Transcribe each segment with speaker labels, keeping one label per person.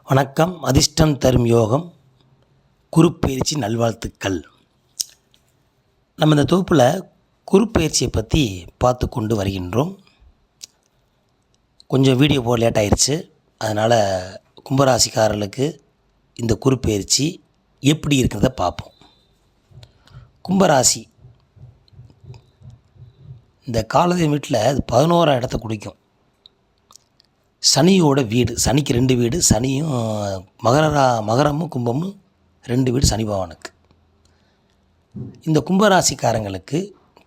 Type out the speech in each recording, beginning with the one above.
Speaker 1: வணக்கம். அதிர்ஷ்டம் தரும் யோகம், குருப்பெயர்ச்சி நல்வாழ்த்துக்கள். நம்ம இந்த தொகுப்பில் குருப்பெயர்ச்சியை பற்றி பார்த்து கொண்டு வருகின்றோம். கொஞ்சம் வீடியோ போட லேட் ஆயிடுச்சு. அதனால் கும்பராசிக்காரர்களுக்கு இந்த குருப்பெயர்ச்சி எப்படி இருக்கிறத பார்ப்போம். கும்பராசி இந்த காலத்தை வீட்டில் 11ஆம் இடத்தை குடிக்கும். சனியோட வீடு, சனிக்கு 2 வீடு, சனியும் மகரமும் கும்பமும் 2 வீடு சனி பகவானுக்கு. இந்த கும்பராசிக்காரங்களுக்கு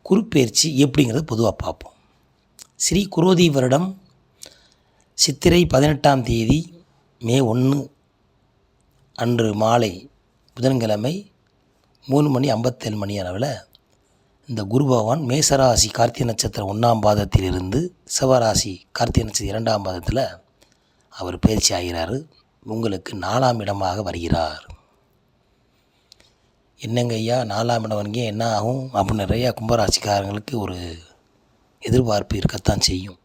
Speaker 1: குருப்பெயர்ச்சி எப்படிங்கிறத பொதுவாக பார்ப்போம். ஸ்ரீ குரோதி வருடம் சித்திரை 18ஆம் தேதி மே 1 அன்று மாலை புதன்கிழமை 3:57 அளவில் இந்த குரு பகவான் மேசராசி கார்த்திகை நட்சத்திரம் 1ஆம் பாதத்திலிருந்து சிவராசி கார்த்திகை நட்சத்திரம் 2ஆம் பாதத்தில் அவர் பயிற்சி ஆகிறார். உங்களுக்கு 4ஆம் இடமாக வருகிறார். என்னங்க ஐயா 4ஆம் இடம் வரைக்கும் என்ன ஆகும் அப்படின்னு நிறையா கும்பராசிக்காரங்களுக்கு ஒரு எதிர்பார்ப்பு இருக்கத்தான் செய்யும்.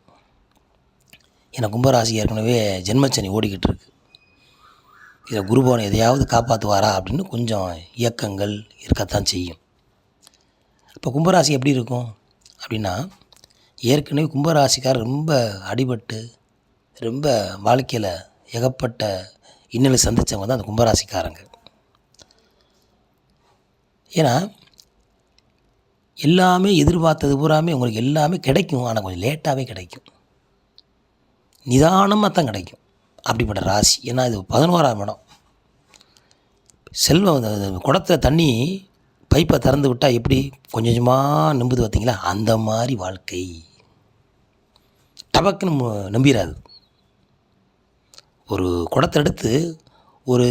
Speaker 1: ஏன்னா கும்பராசி ஏற்கனவே ஜென்மச்சனி ஓடிக்கிட்டு இருக்கு. இதில் குருபவன் எதையாவது காப்பாற்றுவாரா அப்படின்னு கொஞ்சம் இயக்கங்கள் இருக்கத்தான் செய்யும். இப்போ கும்பராசி எப்படி இருக்கும் அப்படின்னா, ஏற்கனவே கும்பராசிக்கார் ரொம்ப அடிபட்டு ரொம்ப வாழ்க்கையில் ஏகப்பட்ட இன்னலை சந்தித்தவங்க தான் அந்த கும்பராசிக்காரங்க. ஏன்னா எல்லாமே எதிர்பார்த்தது பூராமே உங்களுக்கு எல்லாமே கிடைக்கும், ஆனால் கொஞ்சம் லேட்டாகவே கிடைக்கும், நிதானமாக தான் கிடைக்கும். அப்படிப்பட்ட ராசி. ஏன்னா இது 11ஆம் இடம். செல்வம் குடத்தில் தண்ணி பைப்பை திறந்து விட்டால் எப்படி கொஞ்சம் கொஞ்சமாக நம்புது பார்த்தீங்களா, அந்த மாதிரி வாழ்க்கை. டபக்குன்னு நம்பிடாது. ஒரு குடத்தை எடுத்து ஒரு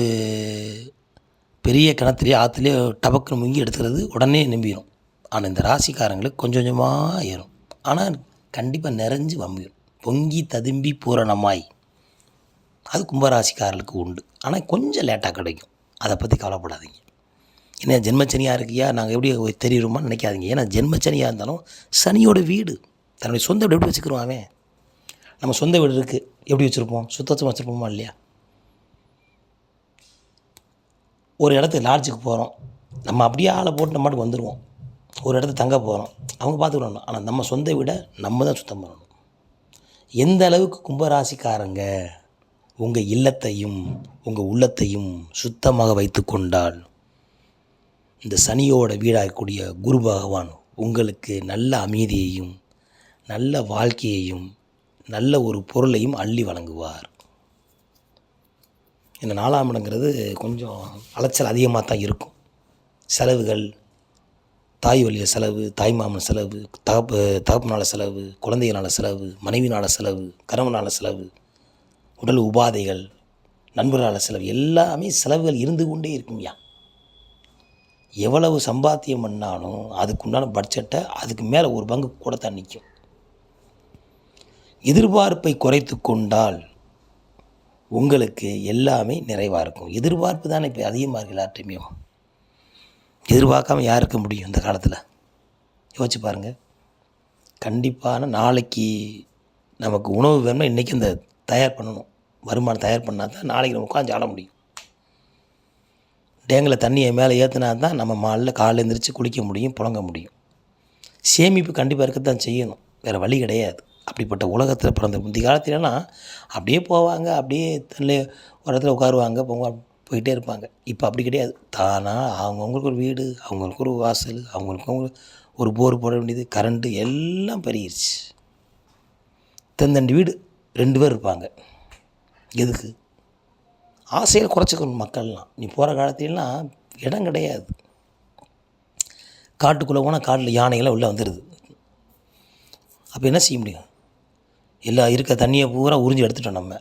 Speaker 1: பெரிய கிணத்துலேயே ஆற்றுலேயே டபக்குன்னு முங்கி எடுத்துக்கிறது உடனே நம்பிடும். ஆனால் இந்த ராசிக்காரங்களுக்கு கொஞ்சம் கொஞ்சமாக ஏறும், ஆனால் கண்டிப்பாக நிறைஞ்சு வம்பிடும், பொங்கி ததும்பி பூரணமாய். அது கும்பராசிக்காரர்களுக்கு உண்டு. ஆனால் கொஞ்சம் லேட்டாக கிடைக்கும். அதை பற்றி கவலைப்படாதீங்க. ஏன்னா ஜென்மச்சனியாக இருக்கியா நாங்கள் எப்படி தெரியுமான்னு நினைக்காதீங்க. ஏன்னா ஜென்மச்சனியாக இருந்தாலும் சனியோட வீடு, தன்னுடைய சொந்த வீடு எப்படி வச்சுக்கிறோம் அவன். நம்ம சொந்த வீடு இருக்குது, எப்படி வச்சுருப்போம், சுத்தமாக வச்சுருப்போமா இல்லையா? ஒரு இடத்துக்கு லாட்ஜுக்கு போகிறோம், நம்ம அப்படியே ஆளை போட்டு நம்ம மாட்டுக்கு வந்துடுவோம். ஒரு இடத்துக்கு தங்க போகிறோம், அவங்க பார்த்துக்கணும். ஆனால் நம்ம சொந்த வீடை நம்ம தான் சுத்தம் பண்ணணும். எந்த அளவுக்கு கும்பராசிக்காரங்க உங்கள் இல்லத்தையும் உங்கள் உள்ளத்தையும் சுத்தமாக வைத்து கொண்டால் இந்த சனியோட வீடாகக்கூடிய குரு பகவான் உங்களுக்கு நல்ல அமைதியையும் நல்ல வாழ்க்கையையும் நல்ல ஒரு பொருளையும் அள்ளி வழங்குவார். இந்த 4ஆம் இடங்கிறது கொஞ்சம் அலைச்சல் அதிகமாக தான் இருக்கும். செலவுகள், தாய் வழியில் செலவு, தாய் மாமன் செலவு, தகப்பனால் செலவு, குழந்தைகளால் செலவு, மனைவினால் செலவு, கணவனால் செலவு, உடல் உபாதைகள், நண்பர்களால் செலவு, எல்லாமே செலவுகள் இருந்து கொண்டே இருக்கும்யா. எவ்வளவு சம்பாத்தியம் பண்ணாலும் அதுக்குண்டான பட்ஜெட்டை அதுக்கு மேலே ஒரு பங்கு கூட தான் நிற்கும். எதிர்பார்ப்பை குறைத்து கொண்டால் உங்களுக்கு எல்லாமே நிறைவாக இருக்கும். எதிர்பார்ப்பு தானே இப்போ அதிகமாக இருக்குது எல்லார்ட்டையுமே. எதிர்பார்க்காம யார் இருக்க முடியும் இந்த காலத்தில்? யோசிச்சு பாருங்கள். கண்டிப்பான நாளைக்கு நமக்கு உணவு வேணும்னா இன்றைக்கி இந்த தயார் பண்ணணும். வருமானம் தயார் பண்ணால் தான் நாளைக்கு நம்ம உட்காந்து ஆட முடியும். டேங்கில் தண்ணியை மேலே ஏற்றினா தான் நம்ம மாலில் காலையில் எழுந்திரிச்சு குளிக்க முடியும், புழங்க முடியும். சேமிப்பு கண்டிப்பாக இருக்கத்தான் செய்யணும், வேறு வழி கிடையாது. அப்படிப்பட்ட உலகத்தில் பிறந்த முந்தைய காலத்துலலாம் அப்படியே போவாங்க, அப்படியே தண்ணி ஒரு இடத்துல உட்காருவாங்க, போயிட்டே இருப்பாங்க. இப்போ அப்படி கிடையாது. தானாக அவங்கவுங்களுக்கு ஒரு வீடு, அவங்களுக்கு ஒரு வாசல், அவங்களுக்கு ஒரு போர் போட வேண்டியது, கரண்ட்டு எல்லாம் பெருகிருச்சு. தந்தண்டு வீடு 2 பேர் இருப்பாங்க. எதுக்கு? ஆசையில் குறைச்சிக்கணும் மக்கள்லாம். நீ போகிற காலத்துலலாம் இடம் கிடையாது. காட்டுக்குள்ளே போனால் காட்டில் யானைகள்லாம் உள்ளே வந்துடுது. அப்போ என்ன செய்ய முடியும்? எல்லாம் இருக்க தண்ணியை பூரா உறிஞ்சி எடுத்துட்டோம் நம்ம.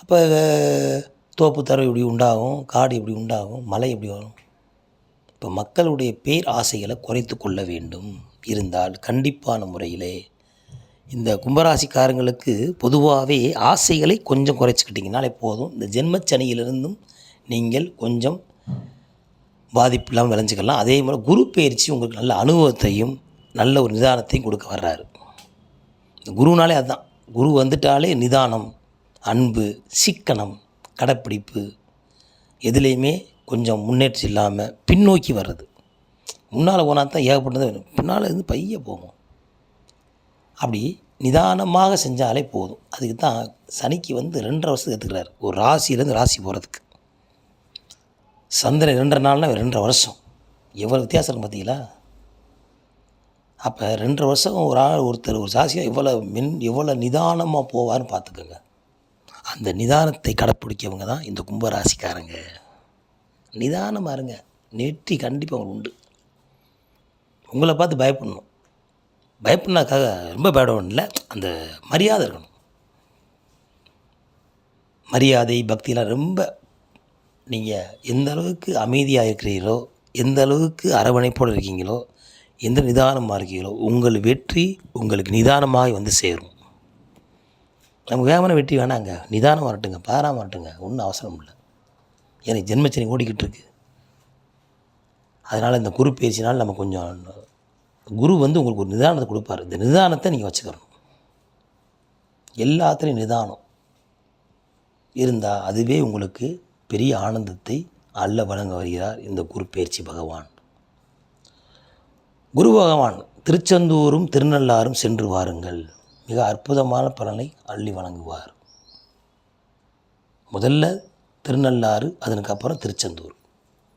Speaker 1: அப்போ தோப்பு தர இப்படி உண்டாகும், காடு இப்படி உண்டாகும், மழை எப்படி வரும்? இப்போ மக்களுடைய பேர் ஆசைகளை குறைத்து கொள்ள வேண்டும். இருந்தால் கண்டிப்பான முறையிலே இந்த கும்பராசிக்காரங்களுக்கு பொதுவாகவே ஆசைகளை கொஞ்சம் குறைச்சிக்கிட்டிங்கனாலே போதும். இந்த ஜென்மச்சனியிலிருந்தும் நீங்கள் கொஞ்சம் பாதிப்பு இல்லாமல் விளைஞ்சிக்கலாம். அதே மாதிரி குரு பயிற்சி உங்களுக்கு நல்ல அனுபவத்தையும் நல்ல ஒரு நிதானத்தையும் கொடுக்க வர்றாரு. குருனாலே அதுதான். குரு வந்துட்டாலே நிதானம், அன்பு, சிக்கனம், கடைப்பிடிப்பு, எதுலேயுமே கொஞ்சம் முன்னேற்றம் இல்லாமல் பின்னோக்கி வர்றது. முன்னால் போனால் தான் ஏகப்பட்டது, பின்னால் இருந்து பைய போகும். அப்படி நிதானமாக செஞ்சாலே போதும். அதுக்கு தான் சனிக்கு 2.5 வருஷத்துக்கு எடுத்துக்கிறார் ஒரு ராசியிலேருந்து ராசி போகிறதுக்கு. சந்திரன் 2.5 நாள்னா 2.5 வருஷம். எவ்வளோ வித்தியாசம் இருக்கும் பார்த்தீங்களா? அப்போ 2.5 வருஷம் ஒருத்தர் ஒரு ராசியாக எவ்வளோ நிதானமாக போவார்னு பார்த்துக்கோங்க. அந்த நிதானத்தை கடைப்பிடிக்கவங்க தான் இந்த கும்பராசிக்காரங்க. நிதானமாக இருங்க, வெற்றி கண்டிப்பாக உங்களுக்கு உண்டு. உங்களை பார்த்து பயப்படணும், பயப்படனாக்காக ரொம்ப பயப்படணும் இல்லை, அந்த மரியாதை இருக்கணும். மரியாதை பக்தியெலாம் ரொம்ப நீங்கள் எந்த அளவுக்கு அமைதியாக இருக்கிறீங்களோ, எந்த அளவுக்கு அரவணைப்போடு இருக்கீங்களோ, எந்த நிதானமாக இருக்கீங்களோ, உங்கள் வெற்றி உங்களுக்கு நிதானமாக வந்து சேரும். நமக்கு வேகமான வெற்றி வேணாங்க, நிதானம் வரட்டுங்க, பாராமல் வரட்டுங்க, ஒன்றும் அவசரம் இல்லை. எனக்கு ஜென்மச்சனி ஓடிக்கிட்டு இருக்கு. அதனால் இந்த குரு பயிற்சினால் நம்ம கொஞ்சம் குரு உங்களுக்கு ஒரு நிதானத்தை கொடுப்பார். இந்த நிதானத்தை நீங்கள் வச்சுக்கணும். எல்லாத்துலேயும் நிதானம் இருந்தால் அதுவே உங்களுக்கு பெரிய ஆனந்தத்தை அள்ள வழங்க வருகிறார் இந்த குரு பயிற்சி பகவான். குரு பகவான் திருச்செந்தூரும் திருநள்ளாறும் சென்று வாருங்கள், மிக அற்புதமான பலனை அள்ளி வழங்குவார். முதல்ல திருநள்ளாறு, அதற்கப்புறம் திருச்செந்தூர்.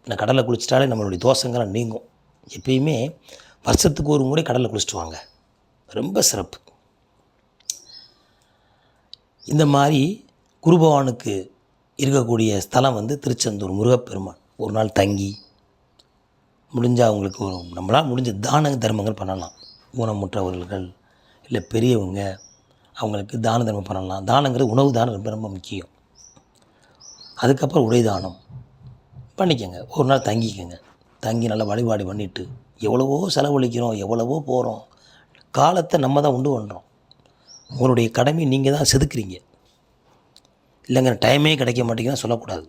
Speaker 1: இந்த கடலில் குளிச்சிட்டாலே நம்மளுடைய தோஷங்களை நீங்கும். எப்பயுமே வருஷத்துக்கு ஒரு முறை கடலில் குளிச்சுட்டு வாங்க, ரொம்ப சிறப்பு. இந்த மாதிரி குரு பகவானுக்கு இருக்கக்கூடிய ஸ்தலம் திருச்செந்தூர் முருகப்பெருமான். ஒரு நாள் தங்கி முடிஞ்சால் அவங்களுக்கு நம்மளால் முடிஞ்ச தான தர்மங்கள் பண்ணலாம். ஊனமுற்றவர்கள் இல்லை பெரியவங்க, அவங்களுக்கு தான தர்மம் பண்ணலாம். தானங்கிறது உணவு தானம் ரொம்ப ரொம்ப முக்கியம். அதுக்கப்புறம் உடை தானம் பண்ணிக்கோங்க. ஒரு நாள் தங்கிக்கோங்க. தங்கி நல்லா வழிபாடு பண்ணிவிட்டு, எவ்வளவோ செலவழிக்கிறோம், எவ்வளவோ போகிறோம், காலத்தை நம்ம தான் உண்டு பண்ணுறோம். உங்களுடைய கடமையை நீங்கள் தான் செதுக்குறீங்க. இல்லைங்க டைமே கிடைக்க மாட்டேங்குதுன்னு சொல்லக்கூடாது.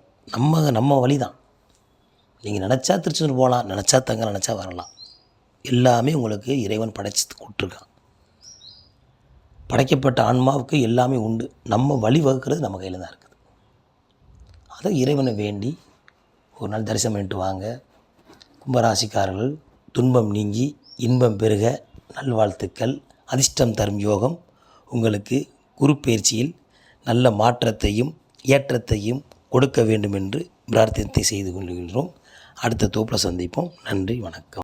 Speaker 1: நம்ம வழி தான். நீங்கள் நினச்சா திருச்செந்தூர் போகலாம், நினச்சா தங்க, நினச்சா வரலாம். எல்லாமே உங்களுக்கு இறைவன் படைச்சி கொடுத்துருக்கான். படைக்கப்பட்ட ஆன்மாவுக்கு எல்லாமே உண்டு. நம்ம வழி வகுக்கிறது நம்ம கையில் தான் இருக்குது. அதை இறைவனை வேண்டி ஒரு நாள் தரிசனம் பண்ணிட்டு வாங்க. கும்பராசிக்காரர்கள் துன்பம் நீங்கி இன்பம் பெருக நல்வாழ்த்துக்கள். அதிர்ஷ்டம் தரும் யோகம் உங்களுக்கு குரு பயிற்சியில் நல்ல மாற்றத்தையும் ஏற்றத்தையும் கொடுக்க வேண்டும் என்று பிரார்த்தனை செய்து கொள்கின்றோம். அடுத்த தொகுப்பில் சந்திப்போம். நன்றி, வணக்கம்.